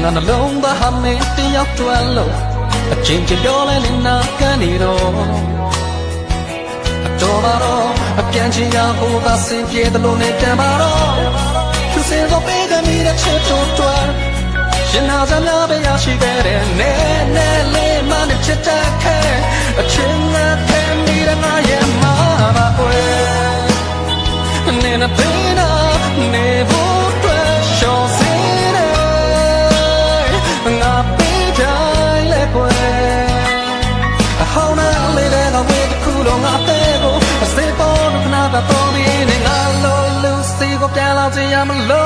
ငါနှလုံးသားဟာမင်းတယောက်တွန်းလို့အချင်းချင်းပြောလဲနေတာကနေတော့တော်ပါတော့အပြန်ချင်းရဟိုသာစင်ပြေတယ်လို့နဲ့တန်ပါတော့သူစင်တော့ပေးကမိတဲ့ချစ်တော်တွန်းရှင်နာစများပဲရရှိခဲ့တဲ့နဲနဲလေးမနဲ့ချစ်တတ်ခဲ့အချင်းနဲ့ထဲမိတဲ့ငါရဲ့မှာပါကွယ်နေနဲ့ပေးနာနေဖို့အတွက်ရှော့စေတယ်ငါပေးကြလေကွယ်အဟောင်းနဲ့လေးတဲ့ဝေးတစ်ခုလုံးငါတဲ့ကိုအစေပေါ်ခဏတော့ပြီးနေငါလိုလူစီကိုပြန်လာစေရမလို့